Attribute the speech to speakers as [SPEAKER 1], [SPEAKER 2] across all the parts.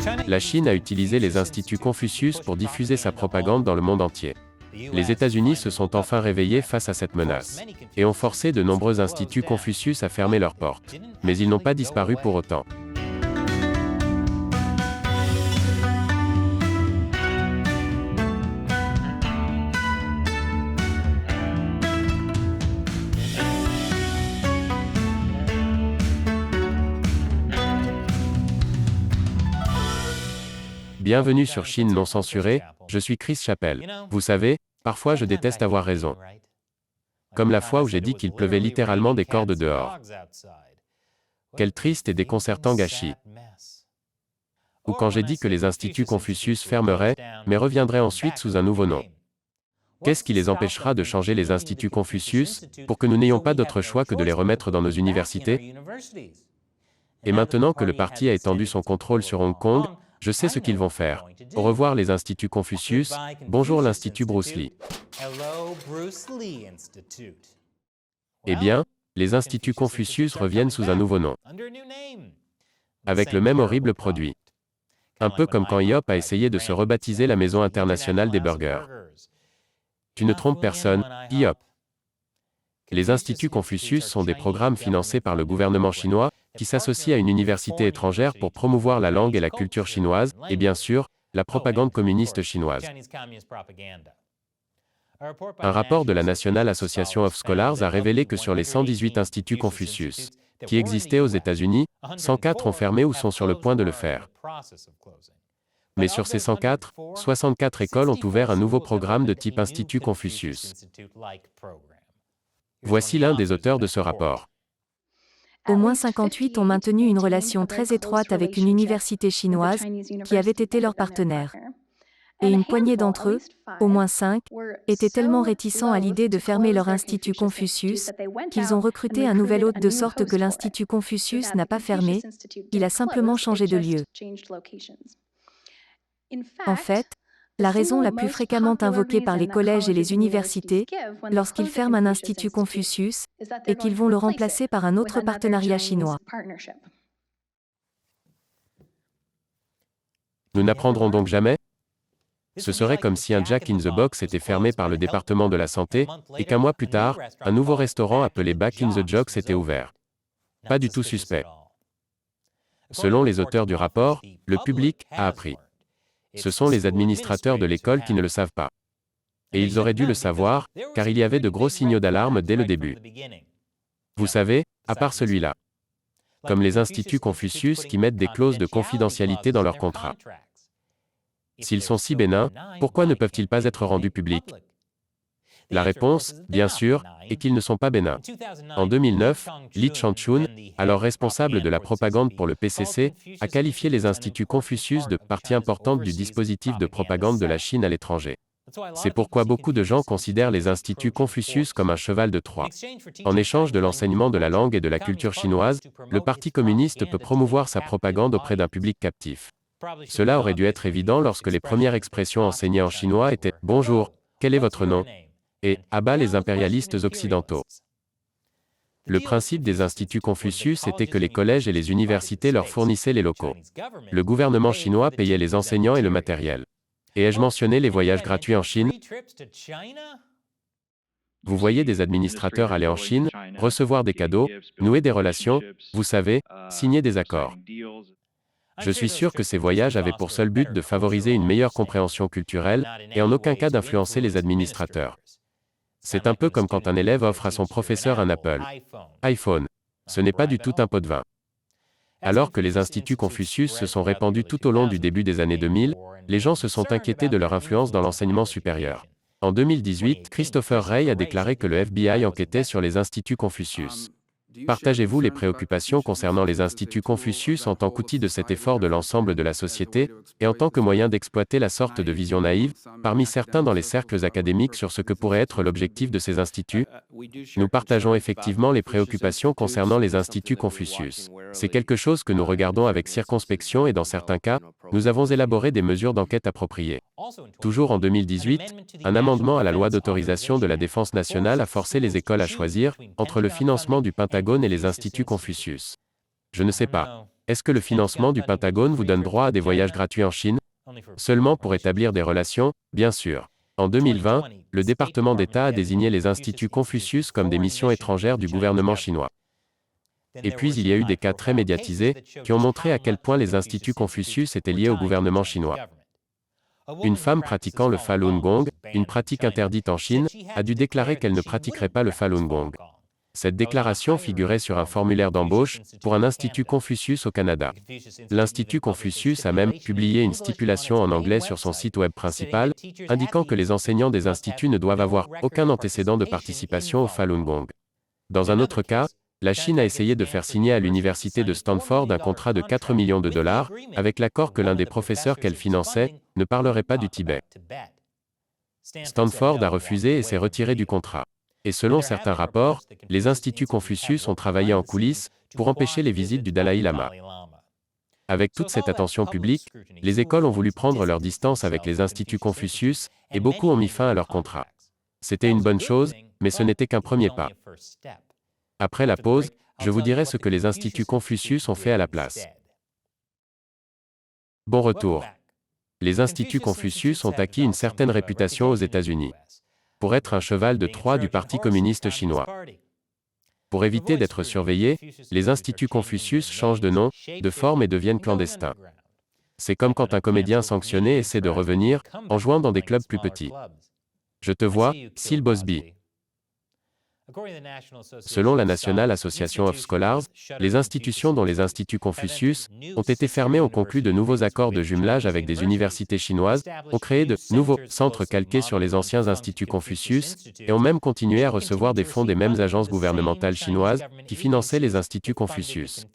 [SPEAKER 1] La Chine a utilisé les instituts Confucius pour diffuser sa propagande dans le monde entier. Les États-Unis se sont enfin réveillés face à cette menace et ont forcé de nombreux instituts Confucius à fermer leurs portes. Mais ils n'ont pas disparu pour autant. Bienvenue sur Chine non censurée, je suis Chris Chappell. Vous savez, parfois je déteste avoir raison. Comme la fois où j'ai dit qu'il pleuvait littéralement des cordes dehors. Quel triste et déconcertant gâchis. Ou quand j'ai dit que les instituts Confucius fermeraient, mais reviendraient ensuite sous un nouveau nom. Qu'est-ce qui les empêchera de changer les instituts Confucius, pour que nous n'ayons pas d'autre choix que de les remettre dans nos universités? Et maintenant que le parti a étendu son contrôle sur Hong Kong, je sais ce qu'ils vont faire. Au revoir les instituts Confucius, bonjour l'Institut Bruce Lee. Eh bien, les instituts Confucius reviennent sous un nouveau nom. Avec le même horrible produit. Un peu comme quand IHOP a essayé de se rebaptiser la Maison internationale des burgers. Tu ne trompes personne, IHOP. Les instituts Confucius sont des programmes financés par le gouvernement chinois, qui s'associent à une université étrangère pour promouvoir la langue et la culture chinoise, et bien sûr, la propagande communiste chinoise. Un rapport de la National Association of Scholars a révélé que sur les 118 instituts Confucius qui existaient aux États-Unis, 104 ont fermé ou sont sur le point de le faire. Mais sur ces 104, 64 écoles ont ouvert un nouveau programme de type Institut Confucius. Voici l'un des auteurs de ce rapport.
[SPEAKER 2] Au moins 58 ont maintenu une relation très étroite avec une université chinoise, qui avait été leur partenaire. Et une poignée d'entre eux, au moins 5, étaient tellement réticents à l'idée de fermer leur institut Confucius, qu'ils ont recruté un nouvel hôte de sorte que l'institut Confucius n'a pas fermé, il a simplement changé de lieu. En fait, la raison la plus fréquemment invoquée par les collèges et les universités, lorsqu'ils ferment un institut Confucius, est qu'ils vont le remplacer par un autre partenariat chinois.
[SPEAKER 1] Nous n'apprendrons donc jamais? Ce serait comme si un Jack in the Box était fermé par le département de la santé, et qu'un mois plus tard, un nouveau restaurant appelé Back in the Jocks était ouvert. Pas du tout suspect. Selon les auteurs du rapport, le public a appris. Ce sont les administrateurs de l'école qui ne le savent pas. Et ils auraient dû le savoir, car il y avait de gros signaux d'alarme dès le début. Vous savez, à part celui-là. Comme les instituts Confucius qui mettent des clauses de confidentialité dans leurs contrats. S'ils sont si bénins, pourquoi ne peuvent-ils pas être rendus publics? La réponse, bien sûr, est qu'ils ne sont pas bénins. En 2009, Li Changchun, alors responsable de la propagande pour le PCC, a qualifié les instituts Confucius de partie importante du dispositif de propagande de la Chine à l'étranger. C'est pourquoi beaucoup de gens considèrent les instituts Confucius comme un cheval de Troie. En échange de l'enseignement de la langue et de la culture chinoise, le Parti communiste peut promouvoir sa propagande auprès d'un public captif. Cela aurait dû être évident lorsque les premières expressions enseignées en chinois étaient « Bonjour, quel est votre nom ?» et « À bas les impérialistes occidentaux ». Le principe des instituts Confucius était que les collèges et les universités leur fournissaient les locaux. Le gouvernement chinois payait les enseignants et le matériel. Et ai-je mentionné les voyages gratuits en Chine? Vous voyez des administrateurs aller en Chine, recevoir des cadeaux, nouer des relations, vous savez, signer des accords. Je suis sûr que ces voyages avaient pour seul but de favoriser une meilleure compréhension culturelle, et en aucun cas d'influencer les administrateurs. C'est un peu comme quand un élève offre à son professeur un Apple iPhone. Ce n'est pas du tout un pot de vin. Alors que les instituts Confucius se sont répandus tout au long du début des années 2000, les gens se sont inquiétés de leur influence dans l'enseignement supérieur. En 2018, Christopher Wray a déclaré que le FBI enquêtait sur les instituts Confucius. Partagez-vous les préoccupations concernant les instituts Confucius en tant qu'outil de cet effort de l'ensemble de la société, et en tant que moyen d'exploiter la sorte de vision naïve, parmi certains dans les cercles académiques sur ce que pourrait être l'objectif de ces instituts? Nous partageons effectivement les préoccupations concernant les instituts Confucius. C'est quelque chose que nous regardons avec circonspection et dans certains cas, nous avons élaboré des mesures d'enquête appropriées. Toujours en 2018, un amendement à la loi d'autorisation de la défense nationale a forcé les écoles à choisir entre le financement du Pentagone et les instituts Confucius. Je ne sais pas. Est-ce que le financement du Pentagone vous donne droit à des voyages gratuits en Chine? Seulement pour établir des relations, bien sûr. En 2020, le département d'État a désigné les instituts Confucius comme des missions étrangères du gouvernement chinois. Et puis il y a eu des cas très médiatisés, qui ont montré à quel point les instituts Confucius étaient liés au gouvernement chinois. Une femme pratiquant le Falun Gong, une pratique interdite en Chine, a dû déclarer qu'elle ne pratiquerait pas le Falun Gong. Cette déclaration figurait sur un formulaire d'embauche pour un institut Confucius au Canada. L'Institut Confucius a même publié une stipulation en anglais sur son site web principal, indiquant que les enseignants des instituts ne doivent avoir aucun antécédent de participation au Falun Gong. Dans un autre cas, la Chine a essayé de faire signer à l'université de Stanford un contrat de 4 millions de dollars, avec l'accord que l'un des professeurs qu'elle finançait ne parlerait pas du Tibet. Stanford a refusé et s'est retiré du contrat. Et selon certains rapports, les instituts Confucius ont travaillé en coulisses pour empêcher les visites du Dalai Lama. Avec toute cette attention publique, les écoles ont voulu prendre leur distance avec les instituts Confucius, et beaucoup ont mis fin à leur contrat. C'était une bonne chose, mais ce n'était qu'un premier pas. Après la pause, je vous dirai ce que les instituts Confucius ont fait à la place. Bon retour. Les instituts Confucius ont acquis une certaine réputation aux États-Unis pour être un cheval de Troie du Parti communiste chinois. Pour éviter d'être surveillés, les instituts Confucius changent de nom, de forme et deviennent clandestins. C'est comme quand un comédien sanctionné essaie de revenir, en jouant dans des clubs plus petits. Je te vois, Syl Bosby. Selon la National Association of Scholars, les institutions dont les instituts Confucius ont été fermées ont conclu de nouveaux accords de jumelage avec des universités chinoises, ont créé de nouveaux centres calqués sur les anciens instituts Confucius, et ont même continué à recevoir des fonds des mêmes agences gouvernementales chinoises qui finançaient les instituts Confucius.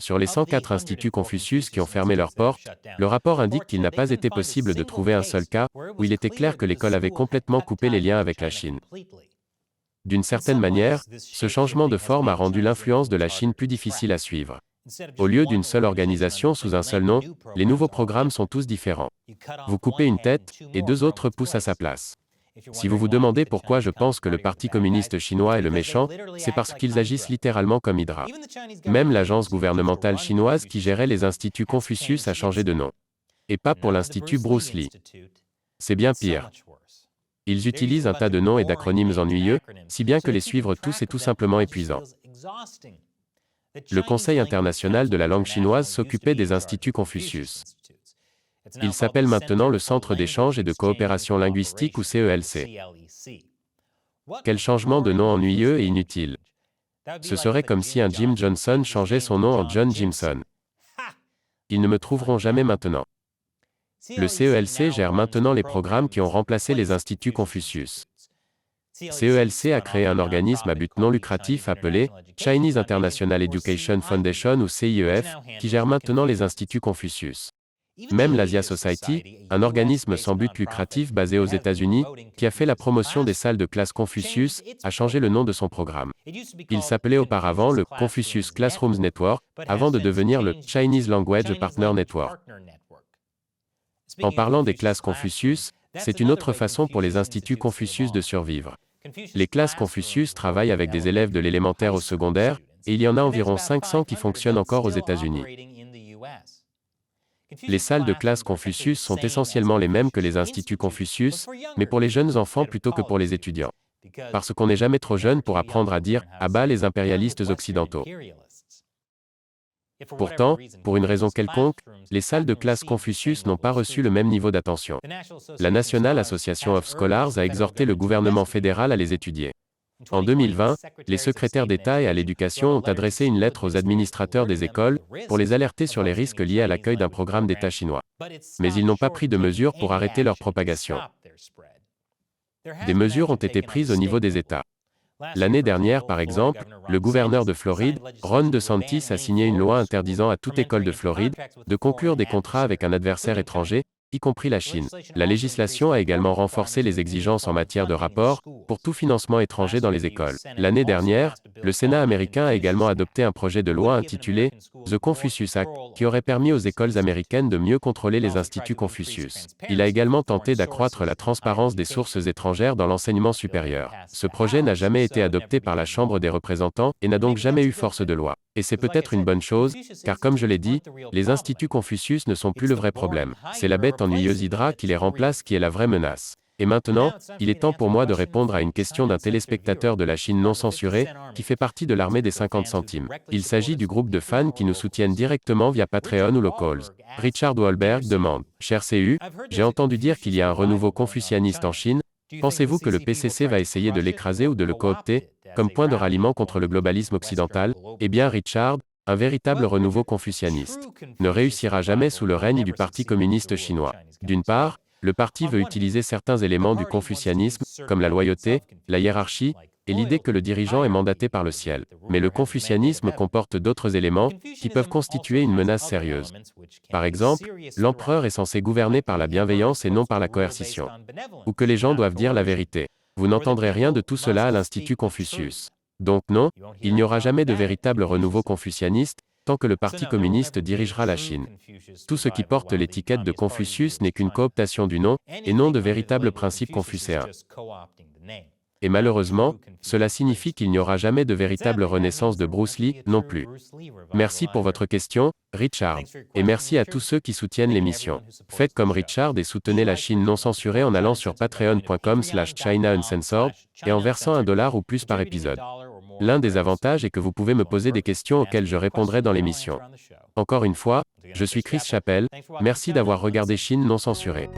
[SPEAKER 1] Sur les 104 instituts Confucius qui ont fermé leurs portes, le rapport indique qu'il n'a pas été possible de trouver un seul cas où il était clair que l'école avait complètement coupé les liens avec la Chine. D'une certaine manière, ce changement de forme a rendu l'influence de la Chine plus difficile à suivre. Au lieu d'une seule organisation sous un seul nom, les nouveaux programmes sont tous différents. Vous coupez une tête, et deux autres poussent à sa place. Si vous vous demandez pourquoi je pense que le Parti communiste chinois est le méchant, c'est parce qu'ils agissent littéralement comme Hydra. Même l'agence gouvernementale chinoise qui gérait les instituts Confucius a changé de nom. Et pas pour l'Institut Bruce Lee. C'est bien pire. Ils utilisent un tas de noms et d'acronymes ennuyeux, si bien que les suivre tous est tout simplement épuisant. Le Conseil international de la langue chinoise s'occupait des instituts Confucius. Il s'appelle maintenant le Centre d'échange et de coopération linguistique ou CELC. Quel changement de nom ennuyeux et inutile. Ce serait comme si un Jim Johnson changeait son nom en John Jimson. Ils ne me trouveront jamais maintenant. Le CELC gère maintenant les programmes qui ont remplacé les instituts Confucius. CELC a créé un organisme à but non lucratif appelé Chinese International Education Foundation ou CIEF, qui gère maintenant les instituts Confucius. Même l'Asia Society, un organisme sans but lucratif basé aux États-Unis, qui a fait la promotion des salles de classe Confucius, a changé le nom de son programme. Il s'appelait auparavant le Confucius Classrooms Network, avant de devenir le Chinese Language Partner Network. En parlant des classes Confucius, c'est une autre façon pour les instituts Confucius de survivre. Les classes Confucius travaillent avec des élèves de l'élémentaire au secondaire, et il y en a environ 500 qui fonctionnent encore aux États-Unis. Les salles de classe Confucius sont essentiellement les mêmes que les instituts Confucius, mais pour les jeunes enfants plutôt que pour les étudiants. Parce qu'on n'est jamais trop jeune pour apprendre à dire « à bas les impérialistes occidentaux ». Pourtant, pour une raison quelconque, les salles de classe Confucius n'ont pas reçu le même niveau d'attention. La National Association of Scholars a exhorté le gouvernement fédéral à les étudier. En 2020, les secrétaires d'État et à l'éducation ont adressé une lettre aux administrateurs des écoles pour les alerter sur les risques liés à l'accueil d'un programme d'État chinois. Mais ils n'ont pas pris de mesures pour arrêter leur propagation. Des mesures ont été prises au niveau des États. L'année dernière, par exemple, le gouverneur de Floride, Ron DeSantis, a signé une loi interdisant à toute école de Floride de conclure des contrats avec un adversaire étranger, y compris la Chine. La législation a également renforcé les exigences en matière de rapport pour tout financement étranger dans les écoles. L'année dernière, le Sénat américain a également adopté un projet de loi intitulé The Confucius Act, qui aurait permis aux écoles américaines de mieux contrôler les instituts Confucius. Il a également tenté d'accroître la transparence des sources étrangères dans l'enseignement supérieur. Ce projet n'a jamais été adopté par la Chambre des représentants et n'a donc jamais eu force de loi. Et c'est peut-être une bonne chose, car comme je l'ai dit, les instituts Confucius ne sont plus le vrai problème. C'est la bête ennuyeuse Hydra qui les remplace qui est la vraie menace. Et maintenant, il est temps pour moi de répondre à une question d'un téléspectateur de la Chine non censurée, qui fait partie de l'armée des 50 centimes. Il s'agit du groupe de fans qui nous soutiennent directement via Patreon ou Locals. Richard Wahlberg demande: Cher CU, j'ai entendu dire qu'il y a un renouveau confucianiste en Chine. Pensez-vous que le PCC va essayer de l'écraser ou de le coopter, comme point de ralliement contre le globalisme occidental? Eh bien, Richard, un véritable renouveau confucianiste ne réussira jamais sous le règne du Parti communiste chinois. D'une part, le parti veut utiliser certains éléments du confucianisme, comme la loyauté, la hiérarchie, et l'idée que le dirigeant est mandaté par le ciel. Mais le confucianisme comporte d'autres éléments qui peuvent constituer une menace sérieuse. Par exemple, l'empereur est censé gouverner par la bienveillance et non par la coercition. Ou que les gens doivent dire la vérité. Vous n'entendrez rien de tout cela à l'Institut Confucius. Donc non, il n'y aura jamais de véritable renouveau confucianiste, tant que le Parti communiste dirigera la Chine. Tout ce qui porte l'étiquette de Confucius n'est qu'une cooptation du nom, et non de véritables principes confucéens. Et malheureusement, cela signifie qu'il n'y aura jamais de véritable renaissance de Bruce Lee, non plus. Merci pour votre question, Richard. Et merci à tous ceux qui soutiennent l'émission. Faites comme Richard et soutenez la Chine non censurée en allant sur patreon.com/ChinaUncensored et en versant $1 ou plus par épisode. L'un des avantages est que vous pouvez me poser des questions auxquelles je répondrai dans l'émission. Encore une fois, je suis Chris Chappell, merci d'avoir regardé Chine non censurée.